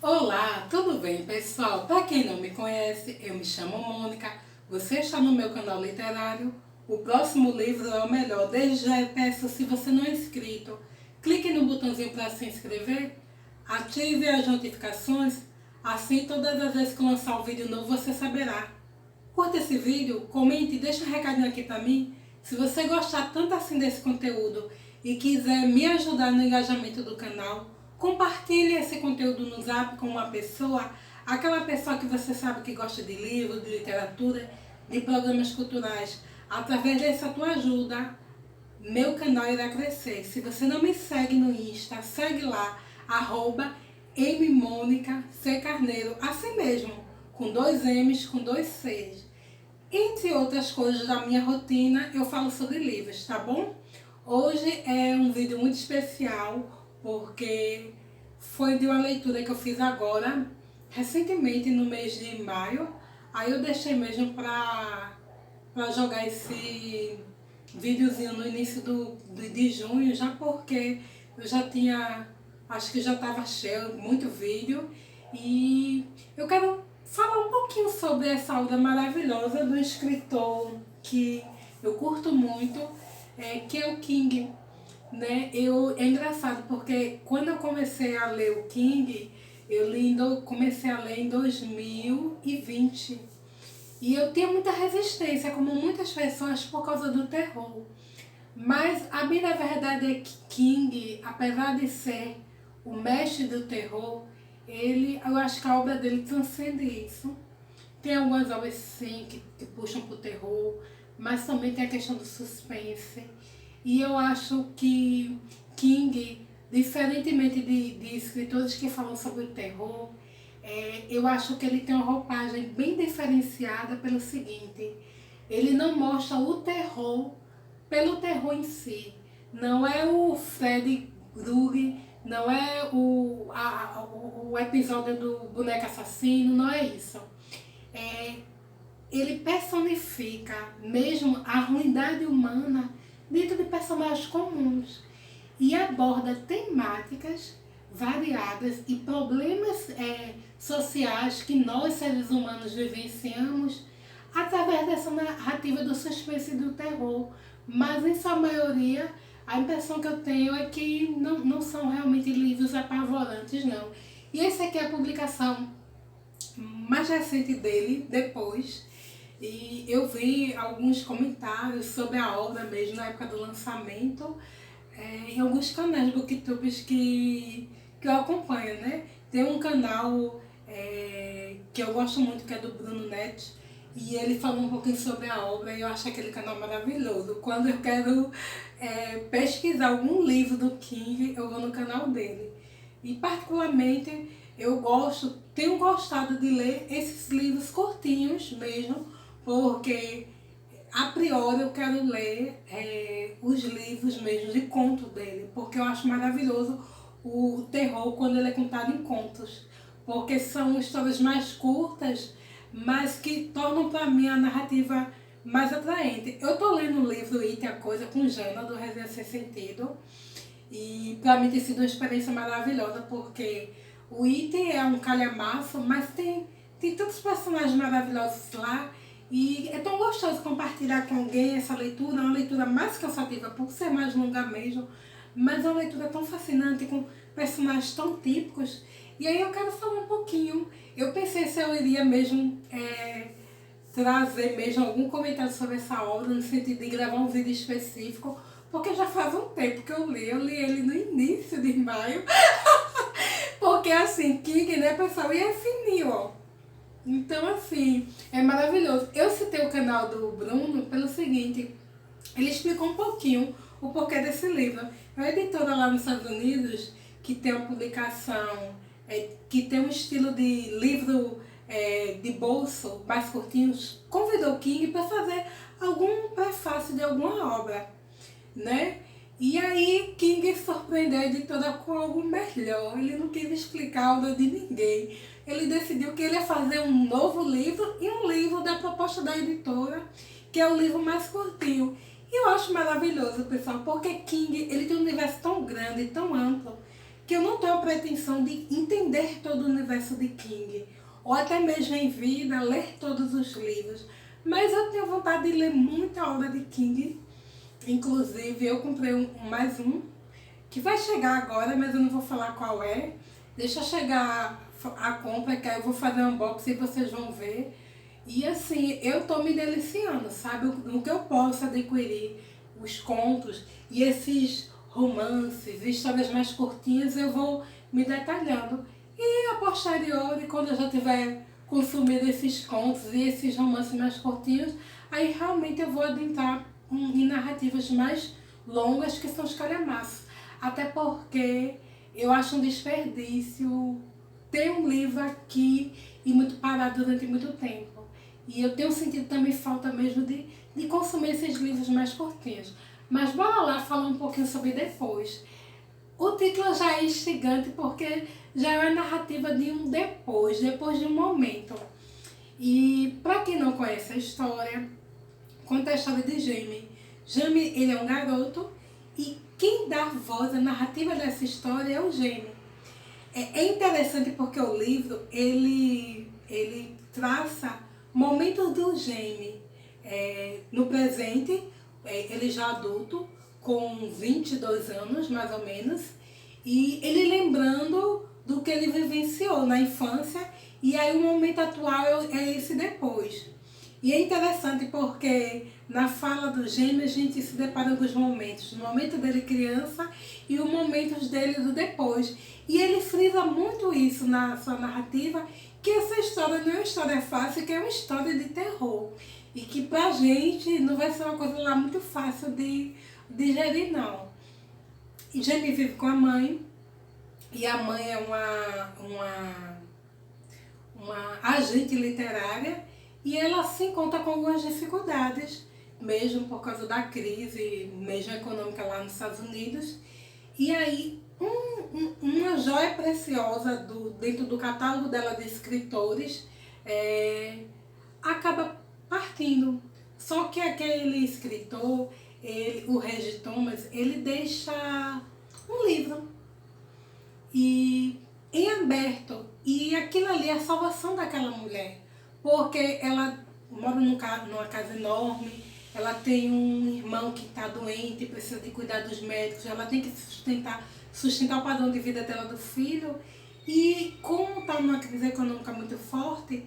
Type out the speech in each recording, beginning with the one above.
Olá, tudo bem, pessoal? Para quem não me conhece, eu me chamo Mônica. Você está no meu canal literário. O próximo livro é o melhor. Desde já peço, se você não é inscrito, clique no botãozinho para se inscrever, ative as notificações, assim todas as vezes que eu lançar um vídeo novo você saberá. Curta esse vídeo, comente e deixa um recadinho aqui para mim. Se você gostar tanto assim desse conteúdo e quiser me ajudar no engajamento do canal, compartilhe esse conteúdo no Zap com uma pessoa, aquela pessoa que você sabe que gosta de livro, de literatura, de programas culturais. Através dessa tua ajuda, meu canal irá crescer. Se você não me segue no Insta, segue lá, @mmonica_carneiro, assim mesmo, com 2 M's, com 2 C's. Entre outras coisas da minha rotina, eu falo sobre livros, tá bom? Hoje é um vídeo muito especial, porque foi de uma leitura que eu fiz agora, recentemente, no mês de maio. Aí eu deixei mesmo para jogar esse videozinho no início de junho, já porque eu já tinha, acho que já estava cheio, muito vídeo. E eu quero falar um pouquinho sobre essa obra maravilhosa do escritor que eu curto muito, que é o King, né? É engraçado porque quando eu comecei a ler o King, comecei a ler em 2020. E eu tinha muita resistência, como muitas pessoas, por causa do terror. Mas a bem da verdade é que King, apesar de ser o mestre do terror, eu acho que a obra dele transcende isso. Tem algumas obras sim que puxam para o terror, mas também tem a questão do suspense. E eu acho que King, diferentemente de escritores que falam sobre o terror, eu acho que ele tem uma roupagem bem diferenciada pelo seguinte: ele não mostra o terror pelo terror em si. Não é o Freddy Krueger, não é o episódio do boneco assassino, não é isso. Ele personifica mesmo a ruindade humana dentro de personagens comuns e aborda temáticas variadas e problemas sociais que nós, seres humanos, vivenciamos através dessa narrativa do suspense e do terror. Mas, em sua maioria, a impressão que eu tenho é que não são realmente livros apavorantes, não. E essa aqui é a publicação mais recente dele, depois. E eu vi alguns comentários sobre a obra mesmo na época do lançamento, em alguns canais booktubers que eu acompanho, né? Tem um canal que eu gosto muito, que é do Bruno Net, e ele falou um pouquinho sobre a obra e eu acho aquele canal maravilhoso. Quando eu quero pesquisar algum livro do King, eu vou no canal dele. E particularmente tenho gostado de ler esses livros curtinhos mesmo, porque a priori eu quero ler os livros mesmo de conto dele, porque eu acho maravilhoso o terror quando ele é contado em contos, porque são histórias mais curtas, mas que tornam para mim a narrativa mais atraente. Eu estou lendo o livro It, a Coisa, com Jana, do Resenha Sem Sentido, e para mim tem sido uma experiência maravilhosa, porque o It é um calhamaço, mas tem tantos personagens maravilhosos lá, e é tão gostoso compartilhar com alguém essa leitura. É uma leitura mais cansativa por ser mais longa mesmo, mas é uma leitura tão fascinante, com personagens tão típicos. E aí eu quero falar um pouquinho. Eu pensei se eu iria mesmo trazer mesmo algum comentário sobre essa obra, no sentido de gravar um vídeo específico, porque já faz um tempo que eu li ele no início de maio. Porque assim, King, né, pessoal, e é fininho, ó. Então, assim, é maravilhoso. Eu citei o canal do Bruno pelo seguinte: ele explicou um pouquinho o porquê desse livro. É uma editora lá nos Estados Unidos que tem uma publicação, que tem um estilo de livro de bolso, mais curtinhos, convidou o King para fazer algum prefácio de alguma obra, né? E aí King surpreendeu a editora com algo melhor. Ele não quis explicar a obra de ninguém. Ele decidiu que ele ia fazer um novo livro e um livro da proposta da editora, que é o livro mais curtinho. E eu acho maravilhoso, pessoal, porque King, ele tem um universo tão grande, tão amplo, que eu não tenho a pretensão de entender todo o universo de King, ou até mesmo em vida, ler todos os livros, mas eu tenho vontade de ler muita obra de King. Inclusive, eu comprei mais um, que vai chegar agora, mas eu não vou falar qual é. Deixa chegar a compra, que aí eu vou fazer um unboxing e vocês vão ver. E assim, eu tô me deliciando, sabe? No que eu posso adquirir, os contos e esses romances, histórias mais curtinhas, eu vou me detalhando. E a posteriori, quando eu já tiver consumido esses contos e esses romances mais curtinhos, aí realmente eu vou adentrar em narrativas mais longas, que são os calhamaços. Até porque eu acho um desperdício ter um livro aqui e muito parado durante muito tempo. E eu tenho sentido também falta mesmo de consumir esses livros mais curtinhos. Mas bora lá falar um pouquinho sobre depois. O título já é instigante porque já é a narrativa de um depois de um momento. E para quem não conhece a história, conta a história de Jamie. Jamie, ele é um garoto e quem dá voz à narrativa dessa história é o Jamie. É interessante porque o livro, ele traça momentos do Jamie no presente, ele já adulto, com 22 anos mais ou menos, e ele lembrando do que ele vivenciou na infância, e aí o momento atual é esse depois. E é interessante porque na fala do Gêmeo a gente se depara com os momentos, o momento dele criança e os momentos dele do depois. E ele frisa muito isso na sua narrativa, que essa história não é uma história fácil, que é uma história de terror. E que pra gente não vai ser uma coisa lá muito fácil de digerir, não. E Gêmeo vive com a mãe, e a mãe é uma agente literária, e ela se encontra com algumas dificuldades, mesmo por causa da crise, mesmo econômica lá nos Estados Unidos. E aí, uma joia preciosa dentro do catálogo dela de escritores acaba partindo. Só que aquele escritor, o Regis Thomas, ele deixa um livro e em aberto. E aquilo ali é a salvação daquela mulher. Porque ela mora numa casa enorme, ela tem um irmão que está doente, precisa de cuidar dos médicos, ela tem que sustentar o padrão de vida dela, do filho. E como está numa crise econômica muito forte,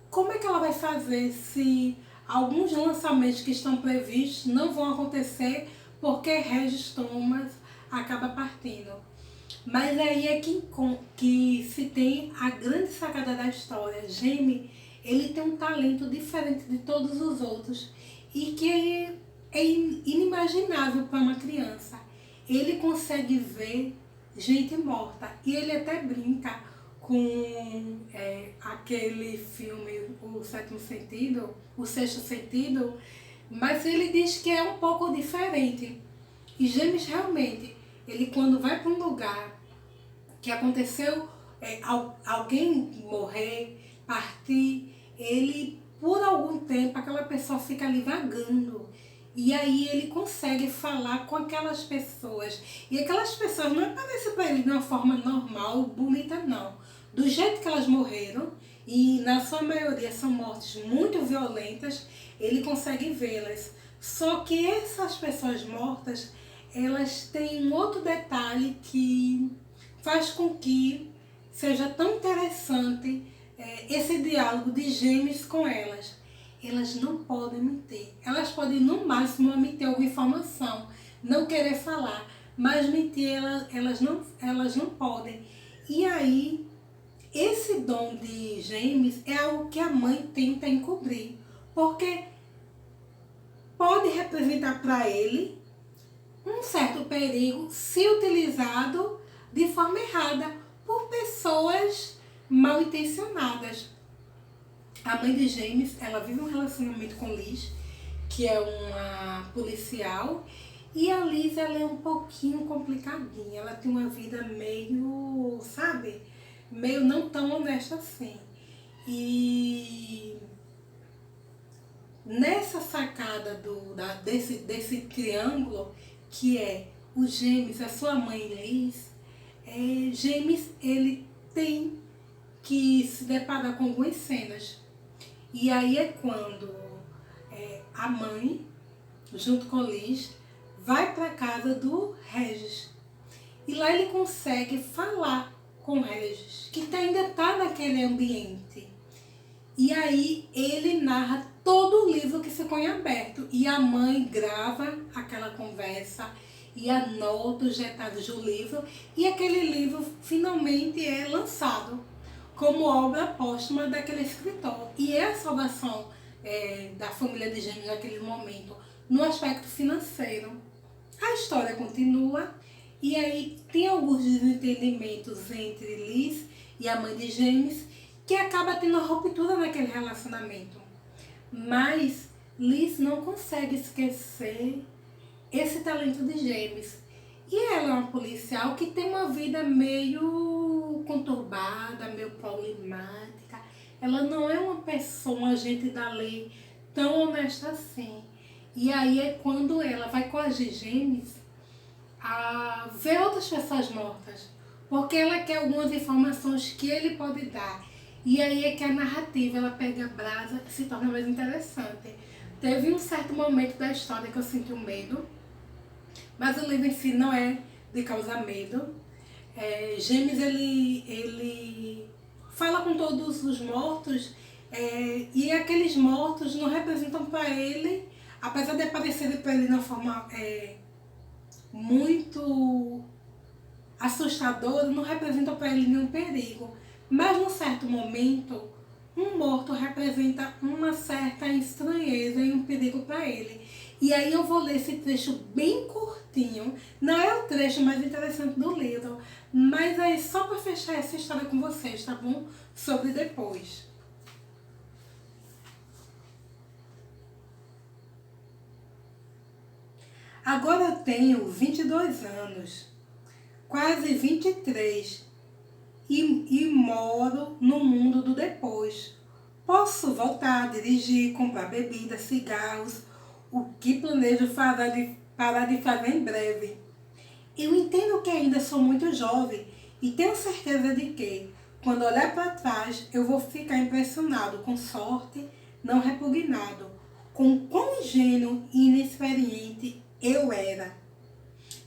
como é que ela vai fazer se alguns lançamentos que estão previstos não vão acontecer porque Regis Thomas acaba partindo? Mas aí é que se tem a grande sacada da história. Jamie, ele tem um talento diferente de todos os outros e que é inimaginável para uma criança. Ele consegue ver gente morta e ele até brinca com aquele filme O Sétimo Sentido, O Sexto Sentido, mas ele diz que é um pouco diferente. E James realmente, ele quando vai para um lugar que aconteceu alguém morrer, partir, ele por algum tempo aquela pessoa fica ali vagando. E aí ele consegue falar com aquelas pessoas. E aquelas pessoas não aparecem para ele de uma forma normal, bonita, não. Do jeito que elas morreram, e na sua maioria são mortes muito violentas, ele consegue vê-las. Só que essas pessoas mortas, elas têm um outro detalhe que faz com que seja tão interessante esse diálogo de Gêmeos com elas. Elas não podem mentir. Elas podem, no máximo, omitir alguma informação, não querer falar, mas mentir elas não podem. E aí, esse dom de Gêmeos é algo que a mãe tenta encobrir, porque pode representar para ele um certo perigo se utilizado de forma errada por pessoas mal intencionadas. A mãe de James, ela vive um relacionamento com Liz, que é uma policial, e a Liz, ela é um pouquinho complicadinha, ela tem uma vida meio, sabe, meio não tão honesta assim. E nessa sacada desse triângulo, que é os Gêmeos, a sua mãe Liz, James, ele tem que se deparar com algumas cenas. E aí é quando a mãe, junto com Liz, vai para a casa do Regis. E lá ele consegue falar com o Regis, que ainda está naquele ambiente. E aí ele narra todo o livro que ficou em aberto. E a mãe grava aquela conversa e anota os detalhes do livro. E aquele livro finalmente é lançado como obra póstuma daquele escritor. E é a salvação da família de Gêmeos naquele momento, no aspecto financeiro. A história continua e aí tem alguns desentendimentos entre Liz e a mãe de James, que acaba tendo uma ruptura naquele relacionamento. Mas Liz não consegue esquecer esse talento de James. E ela é uma policial que tem uma vida meio conturbada, meio problemática. Ela não é uma pessoa, um agente da lei tão honesta assim. E aí é quando ela vai coagir James a ver outras pessoas mortas, porque ela quer algumas informações que ele pode dar. E aí é que a narrativa ela pega a brasa e se torna mais interessante. Teve um certo momento da história que eu senti um medo, mas o livro em si não é de causar medo. James ele fala com todos os mortos e aqueles mortos não representam para ele, apesar de aparecerem para ele de uma forma muito assustadora, não representam para ele nenhum perigo. Mas num certo momento, um morto representa uma certa estranheza e um perigo para ele. E aí eu vou ler esse trecho bem curtinho. Não é o trecho mais interessante do livro, mas é só para fechar essa história com vocês, tá bom? Sobre depois. Agora eu tenho 22 anos, quase 23, e moro no mundo do depois. Posso voltar a dirigir, comprar bebida, cigarros, o que planejo parar de fazer em breve. Eu entendo que ainda sou muito jovem e tenho certeza de que, quando olhar para trás, eu vou ficar impressionado, com sorte, não repugnado, com quão ingênuo e inexperiente eu era.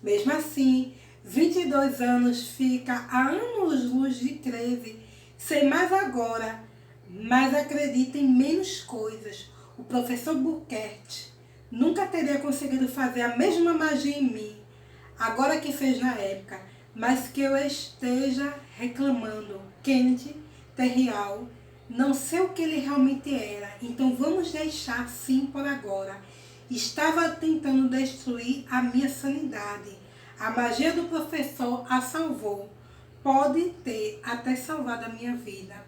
Mesmo assim, 22 anos fica a anos-luz de 13, sei mais agora, mas acredito em menos coisas. O professor Burkert nunca teria conseguido fazer a mesma magia em mim, agora que fez na época, mas que eu esteja reclamando. Kennedy, Terrial, não sei o que ele realmente era, então vamos deixar assim por agora. Estava tentando destruir a minha sanidade. A magia do professor a salvou. Pode ter até salvado a minha vida.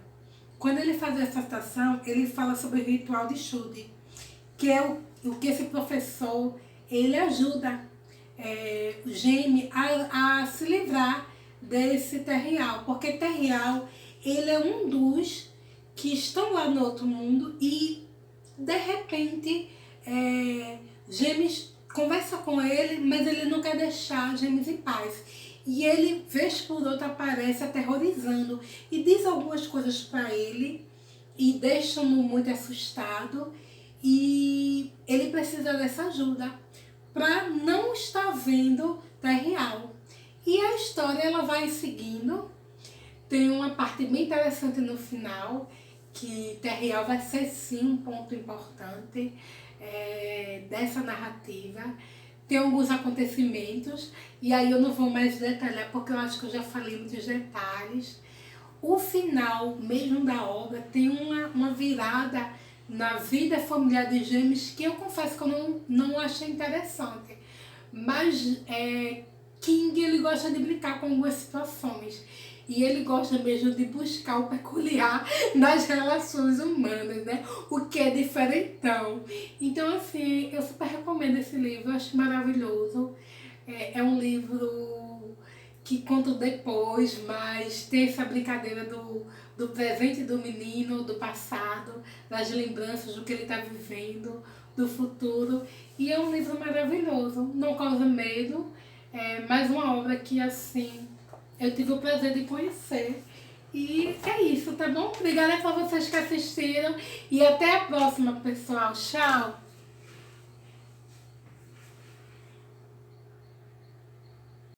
Quando ele faz essa citação, ele fala sobre o ritual de Shude, que é o que esse professor, ele ajuda Jaime a se livrar desse Terrial, porque Terrial, ele é um dos que estão lá no outro mundo e, de repente, James conversa com ele, mas ele não quer deixar James em paz. E ele, vez por outra, aparece aterrorizando e diz algumas coisas para ele e deixa-o muito assustado. E ele precisa dessa ajuda para não estar vendo Terrial. E a história ela vai seguindo. Tem uma parte bem interessante no final, que Terrial vai ser sim um ponto importante dessa narrativa. Tem alguns acontecimentos, e aí eu não vou mais detalhar, porque eu acho que eu já falei muitos detalhes. O final mesmo da obra tem uma virada na vida familiar de James, que eu confesso que eu não achei interessante. Mas King, ele gosta de brincar com algumas situações. E ele gosta mesmo de buscar o peculiar nas relações humanas, né? O que é diferentão. Então, assim, eu super recomendo esse livro, eu acho maravilhoso. É um livro que conta depois, mas tem essa brincadeira do presente do menino, do passado, das lembranças do que ele está vivendo, do futuro. E é um livro maravilhoso, não causa medo. É mais uma obra que, assim, eu tive o prazer de conhecer. E é isso, tá bom? Obrigada por vocês que assistiram. E até a próxima, pessoal. Tchau!